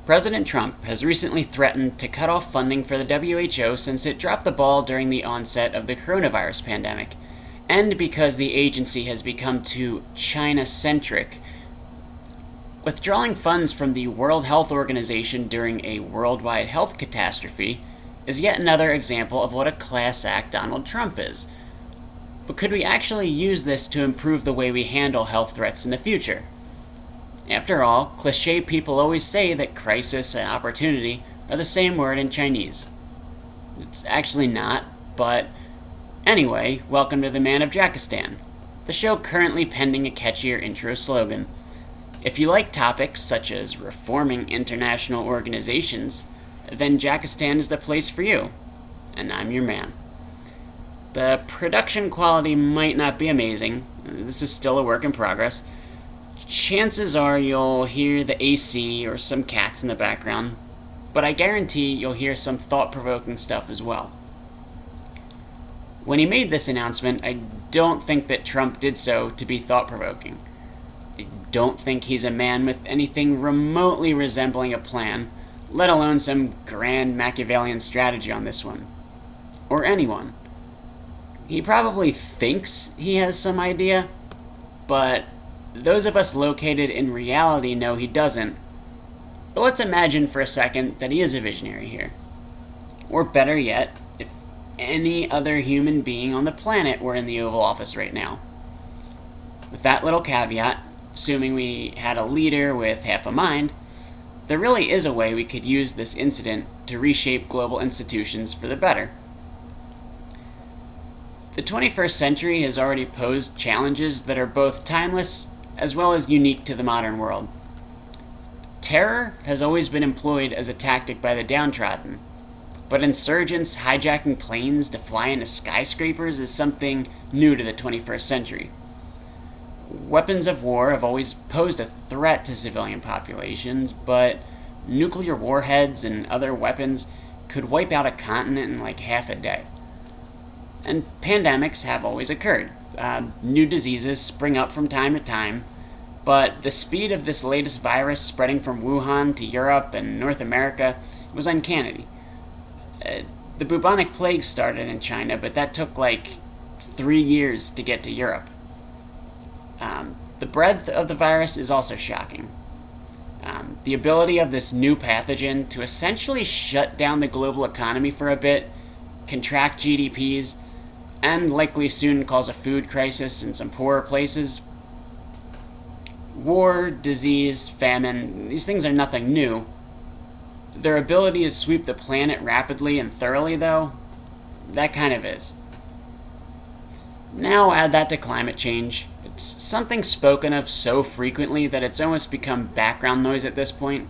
President Trump has recently threatened to cut off funding for the WHO since it dropped the ball during the onset of the coronavirus pandemic, and because the agency has become too China-centric. Withdrawing funds from the World Health Organization during a worldwide health catastrophe is yet another example of what a class act Donald Trump is. But could we actually use this to improve the way we handle health threats in the future? After all, cliché people always say that crisis and opportunity are the same word in Chinese. It's actually not, but anyway, welcome to the Man of Jackistan, the show currently pending a catchier intro slogan. If you like topics such as reforming international organizations, then Jackistan is the place for you, and I'm your man. The production quality might not be amazing, this is still a work in progress. Chances are you'll hear the AC or some cats in the background, but I guarantee you'll hear some thought-provoking stuff as well. When he made this announcement, I don't think that Trump did so to be thought-provoking. I don't think he's a man with anything remotely resembling a plan, let alone some grand Machiavellian strategy on this one. Or anyone. He probably thinks he has some idea, but those of us located in reality know he doesn't. But let's imagine for a second that he is a visionary here. Or better yet, if any other human being on the planet were in the Oval Office right now. With that little caveat, assuming we had a leader with half a mind, there really is a way we could use this incident to reshape global institutions for the better. The 21st century has already posed challenges that are both timeless as well as unique to the modern world. Terror has always been employed as a tactic by the downtrodden, but insurgents hijacking planes to fly into skyscrapers is something new to the 21st century. Weapons of war have always posed a threat to civilian populations, but nuclear warheads and other weapons could wipe out a continent in like half a day. And pandemics have always occurred. New diseases spring up from time to time, but the speed of this latest virus spreading from Wuhan to Europe and North America was uncanny. The bubonic plague started in China, but that took like 3 years to get to Europe. The breadth of the virus is also shocking. The ability of this new pathogen to essentially shut down the global economy for a bit, contract GDPs, and likely soon cause a food crisis in some poorer places. War, disease, famine, these things are nothing new. Their ability to sweep the planet rapidly and thoroughly, though, that kind of is. Now add that to climate change. It's something spoken of so frequently that it's almost become background noise at this point.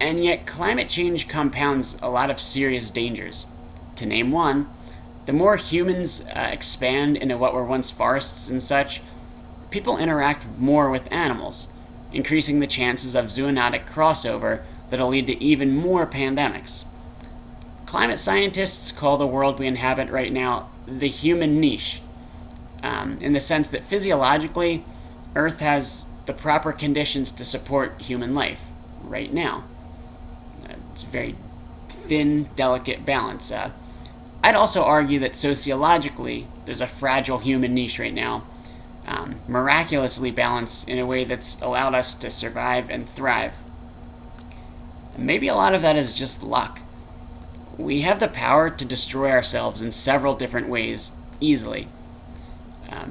And yet climate change compounds a lot of serious dangers. To name one, the more humans expand into what were once forests and such, people interact more with animals, increasing the chances of zoonotic crossover that'll lead to even more pandemics. Climate scientists call the world we inhabit right now the human niche, in the sense that physiologically, Earth has the proper conditions to support human life right now. It's a very thin, delicate balance. I'd also argue that sociologically, there's a fragile human niche right now, miraculously balanced in a way that's allowed us to survive and thrive. And maybe a lot of that is just luck. We have the power to destroy ourselves in several different ways, easily.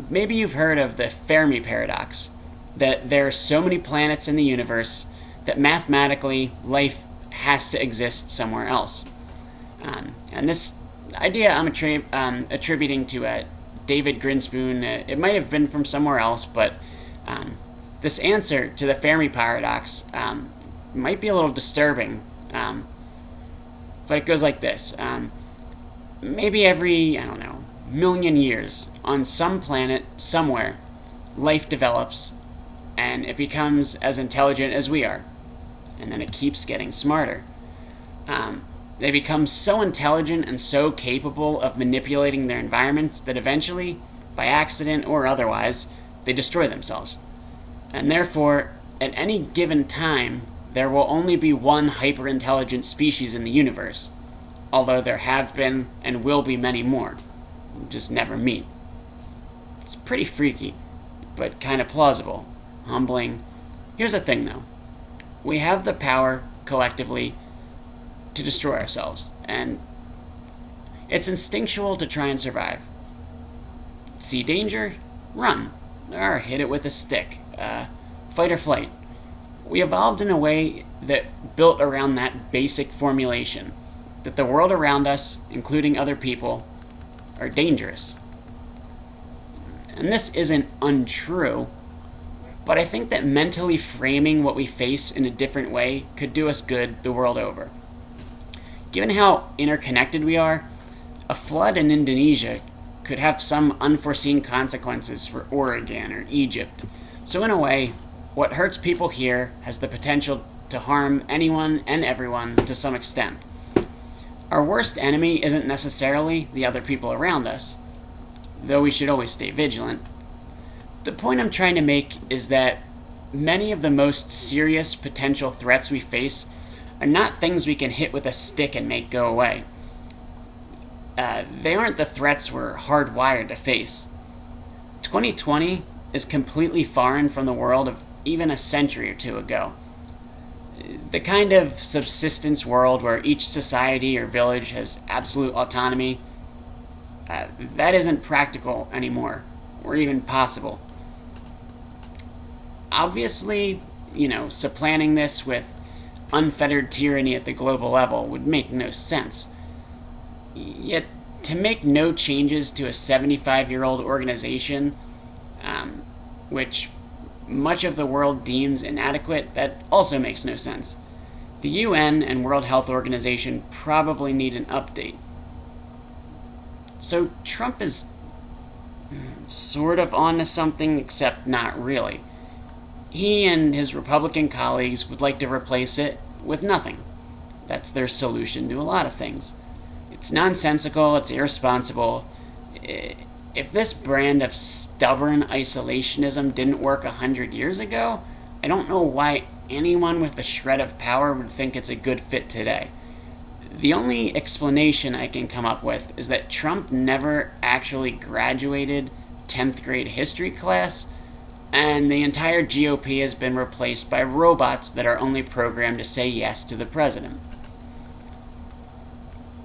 Maybe you've heard of the Fermi paradox, that there are so many planets in the universe that mathematically life has to exist somewhere else. And this idea I'm attributing to David Grinspoon. It might have been from somewhere else, but this answer to the Fermi paradox might be a little disturbing. But it goes like this. Maybe every, million years, on some planet, somewhere, life develops, and it becomes as intelligent as we are. And then it keeps getting smarter. They become so intelligent and so capable of manipulating their environments that eventually, by accident or otherwise, they destroy themselves. And therefore, at any given time, there will only be one hyper-intelligent species in the universe, although there have been and will be many more. We'll just never meet. It's pretty freaky, but kind of plausible, humbling. Here's the thing, though. We have the power, collectively, to destroy ourselves, and it's instinctual to try and survive. See danger? Run. Or hit it with a stick. Fight or flight. We evolved in a way that built around that basic formulation, that the world around us, including other people, are dangerous. And this isn't untrue, but I think that mentally framing what we face in a different way could do us good the world over. Given how interconnected we are, a flood in Indonesia could have some unforeseen consequences for Oregon or Egypt. So in a way, what hurts people here has the potential to harm anyone and everyone to some extent. Our worst enemy isn't necessarily the other people around us, though we should always stay vigilant. The point I'm trying to make is that many of the most serious potential threats we face are not things we can hit with a stick and make go away. They aren't the threats we're hardwired to face. 2020 is completely foreign from the world of even a century or two ago. The kind of subsistence world where each society or village has absolute autonomy, that isn't practical anymore, or even possible. Obviously, supplanting this with unfettered tyranny at the global level would make no sense. Yet, to make no changes to a 75-year-old organization, which much of the world deems inadequate, that also makes no sense. The UN and World Health Organization probably need an update. So Trump is sort of onto something, except not really. He and his Republican colleagues would like to replace it with nothing. That's their solution to a lot of things. It's nonsensical, it's irresponsible. If this brand of stubborn isolationism didn't work 100 years ago, I don't know why anyone with a shred of power would think it's a good fit today. The only explanation I can come up with is that Trump never actually graduated 10th grade history class, and the entire GOP has been replaced by robots that are only programmed to say yes to the president.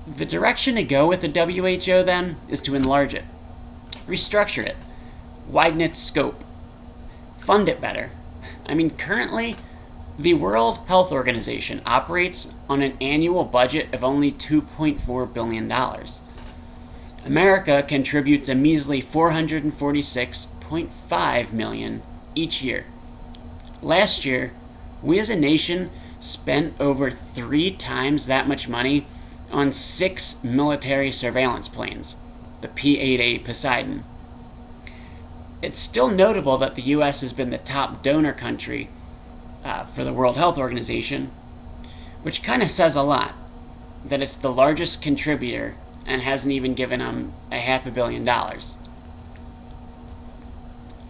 The direction to go with the WHO, then, is to enlarge it, restructure it, widen its scope, fund it better. Currently, the World Health Organization operates on an annual budget of only $2.4 billion. America contributes a measly $446.5 million each year. Last year, we as a nation spent over 3 times that much money on 6 military surveillance planes, the P-8A Poseidon. It's still notable that the U.S. has been the top donor country for the World Health Organization, which kind of says a lot, that it's the largest contributor and hasn't even given them $500 million.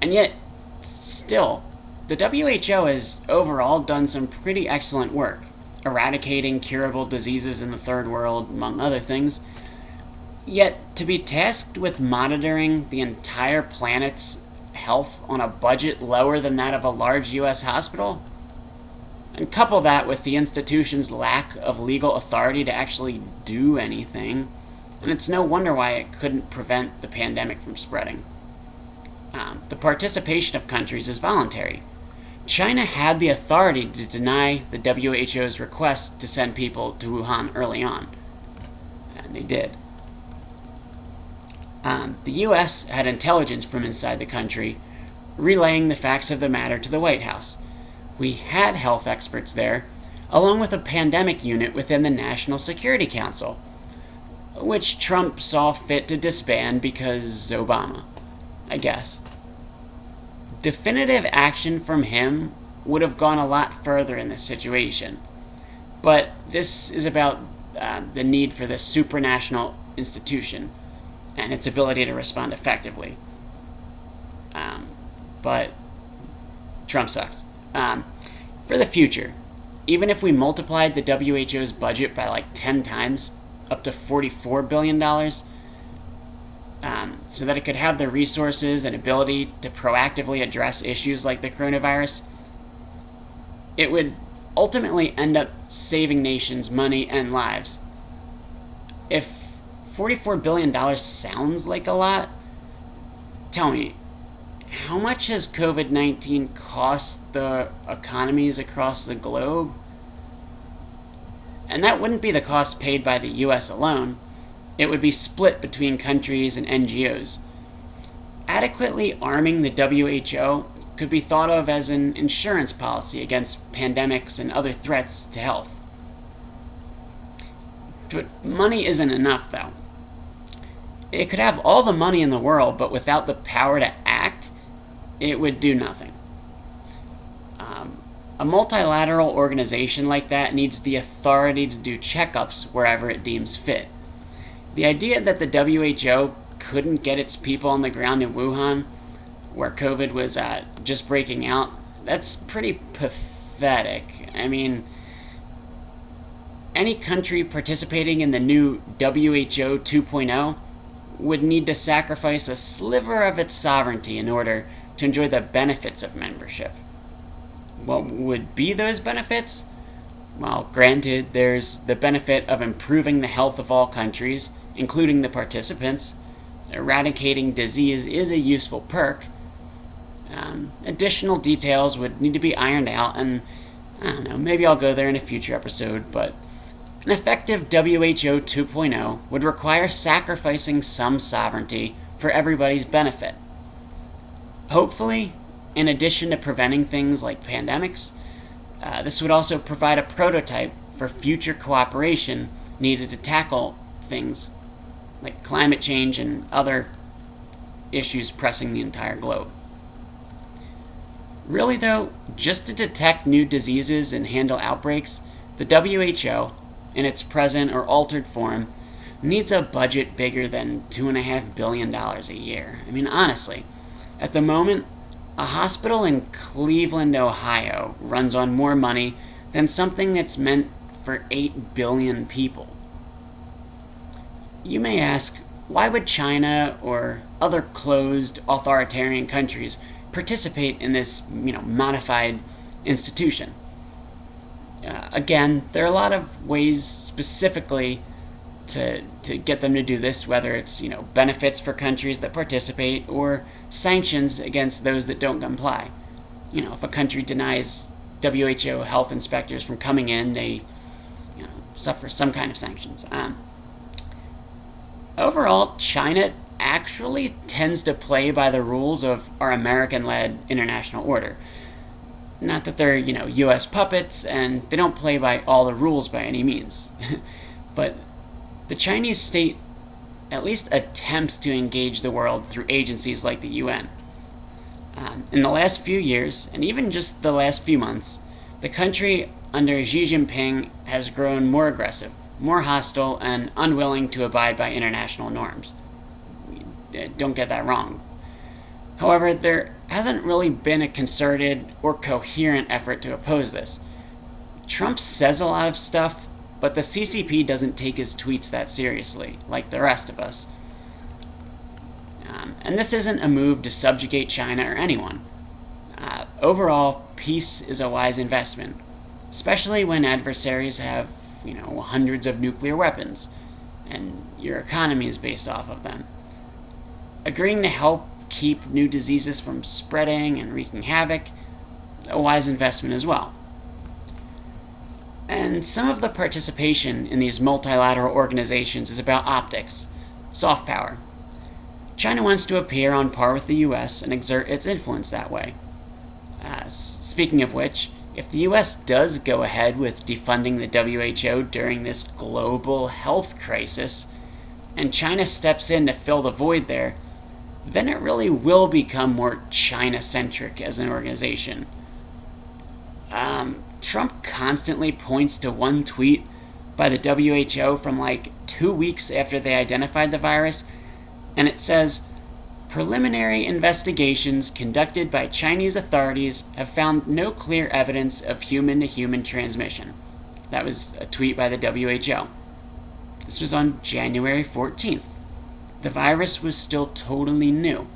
And yet, still, the WHO has overall done some pretty excellent work, eradicating curable diseases in the third world, among other things. Yet, to be tasked with monitoring the entire planet's health on a budget lower than that of a large U.S. hospital, and couple that with the institution's lack of legal authority to actually do anything, and it's no wonder why it couldn't prevent the pandemic from spreading. The participation of countries is voluntary. China had the authority to deny the WHO's request to send people to Wuhan early on, and they did. The U.S. had intelligence from inside the country, relaying the facts of the matter to the White House. We had health experts there, along with a pandemic unit within the National Security Council, which Trump saw fit to disband because Obama, I guess. Definitive action from him would have gone a lot further in this situation, but this is about the need for this supranational institution and its ability to respond effectively. But Trump sucks. For the future, even if we multiplied the WHO's budget by like 10 times, up to $44 billion, so that it could have the resources and ability to proactively address issues like the coronavirus, it would ultimately end up saving nations money and lives. If $44 billion sounds like a lot, tell me, how much has COVID-19 cost the economies across the globe? And that wouldn't be the cost paid by the US alone. It would be split between countries and NGOs. Adequately arming the WHO could be thought of as an insurance policy against pandemics and other threats to health. But money isn't enough, though. It could have all the money in the world, but without the power to act, it would do nothing. A multilateral organization like that needs the authority to do checkups wherever it deems fit. The idea that the WHO couldn't get its people on the ground in Wuhan, where COVID was just breaking out, that's pretty pathetic. I mean, any country participating in the new WHO 2.0 would need to sacrifice a sliver of its sovereignty in order to enjoy the benefits of membership. What would be those benefits? Well, granted, there's the benefit of improving the health of all countries, including the participants. Eradicating disease is a useful perk. Additional details would need to be ironed out, and I don't know, maybe I'll go there in a future episode, but an effective WHO 2.0 would require sacrificing some sovereignty for everybody's benefit. Hopefully, in addition to preventing things like pandemics, this would also provide a prototype for future cooperation needed to tackle things like climate change and other issues pressing the entire globe. Really though, just to detect new diseases and handle outbreaks, the WHO, in its present or altered form, needs a budget bigger than $2.5 billion a year. I mean, honestly, at the moment, a hospital in Cleveland, Ohio runs on more money than something that's meant for 8 billion people. You may ask, why would China or other closed authoritarian countries participate in this, modified institution? Again, there are a lot of ways specifically to get them to do this, whether it's, benefits for countries that participate or sanctions against those that don't comply. If a country denies WHO health inspectors from coming in, they, suffer some kind of sanctions. Overall, China actually tends to play by the rules of our American-led international order. Not that they're, U.S. puppets, and they don't play by all the rules by any means. But the Chinese state at least attempts to engage the world through agencies like the UN. In the last few years, and even just the last few months, the country under Xi Jinping has grown more aggressive, more hostile, and unwilling to abide by international norms. Don't get that wrong. However, there hasn't really been a concerted or coherent effort to oppose this. Trump says a lot of stuff, but the CCP doesn't take his tweets that seriously, like the rest of us. And this isn't a move to subjugate China or anyone. Overall, peace is a wise investment, especially when adversaries have, hundreds of nuclear weapons, and your economy is based off of them. Agreeing to help keep new diseases from spreading and wreaking havoc, a wise investment as well. And some of the participation in these multilateral organizations is about optics, soft power. China wants to appear on par with the US and exert its influence that way. Speaking of which, if the US does go ahead with defunding the WHO during this global health crisis, and China steps in to fill the void there, then it really will become more China-centric as an organization. Trump constantly points to one tweet by the WHO from like 2 weeks after they identified the virus, and it says, Preliminary investigations conducted by Chinese authorities have found no clear evidence of human-to-human transmission. That was a tweet by the WHO. This was on January 14th. The virus was still totally new.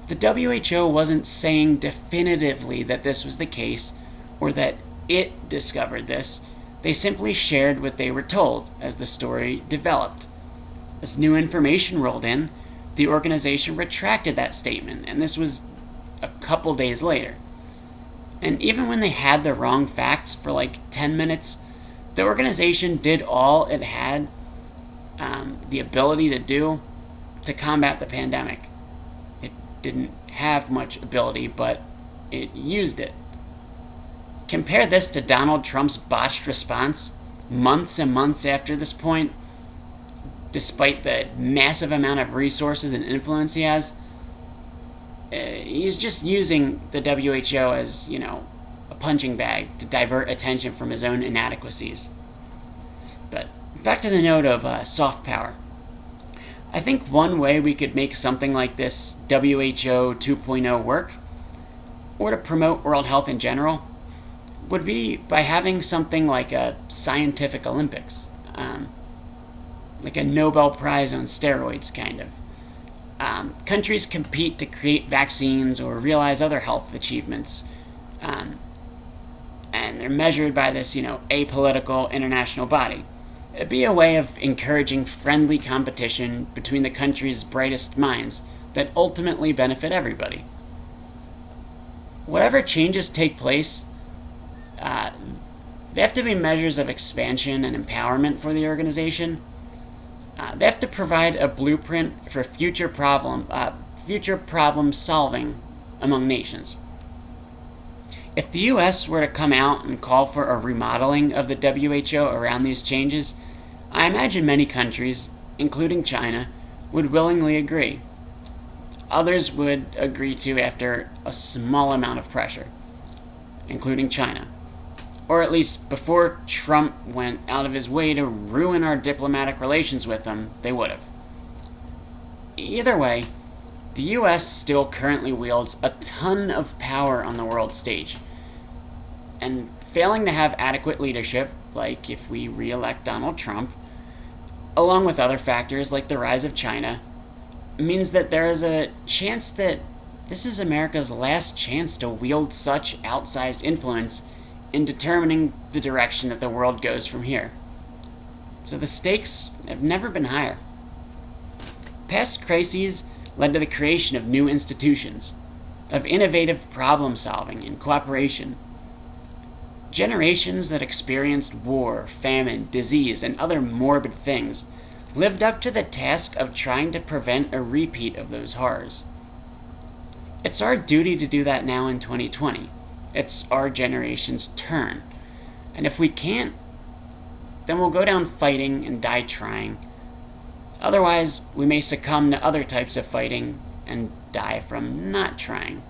The WHO wasn't saying definitively that this was the case or that it discovered this. They simply shared what they were told as the story developed. As new information rolled in, the organization retracted that statement, and this was a couple days later. And even when they had the wrong facts for like 10 minutes, the organization did all it had the ability to do to combat the pandemic. It didn't have much ability, but it used it. Compare this to Donald Trump's botched response months and months after this point. Despite the massive amount of resources and influence he has, he's just using the WHO as, a punching bag to divert attention from his own inadequacies. But back to the note of soft power. I think one way we could make something like this WHO 2.0 work, or to promote world health in general, would be by having something like a scientific Olympics. Like a Nobel Prize on steroids, kind of. Countries compete to create vaccines or realize other health achievements. And they're measured by this, apolitical international body. It'd be a way of encouraging friendly competition between the country's brightest minds that ultimately benefit everybody. Whatever changes take place, they have to be measures of expansion and empowerment for the organization. They have to provide a blueprint for future problem solving among nations. If the U.S. were to come out and call for a remodeling of the WHO around these changes, I imagine many countries, including China, would willingly agree. Others would agree to after a small amount of pressure, including China. Or at least before Trump went out of his way to ruin our diplomatic relations with them, they would have. Either way, the US still currently wields a ton of power on the world stage. And failing to have adequate leadership, like if we re-elect Donald Trump, along with other factors like the rise of China, means that there is a chance that this is America's last chance to wield such outsized influence in determining the direction that the world goes from here. So the stakes have never been higher. Past crises led to the creation of new institutions, of innovative problem solving and cooperation. Generations that experienced war, famine, disease, and other morbid things lived up to the task of trying to prevent a repeat of those horrors. It's our duty to do that now in 2020. It's our generation's turn. And if we can't, then we'll go down fighting and die trying. Otherwise, we may succumb to other types of fighting and die from not trying.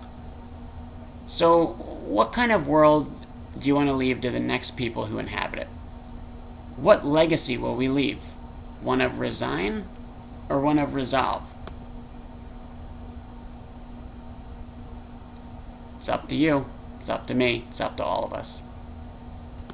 So, what kind of world do you want to leave to the next people who inhabit it? What legacy will we leave? One of resign or one of resolve? It's up to you. It's up to me. It's up to all of us.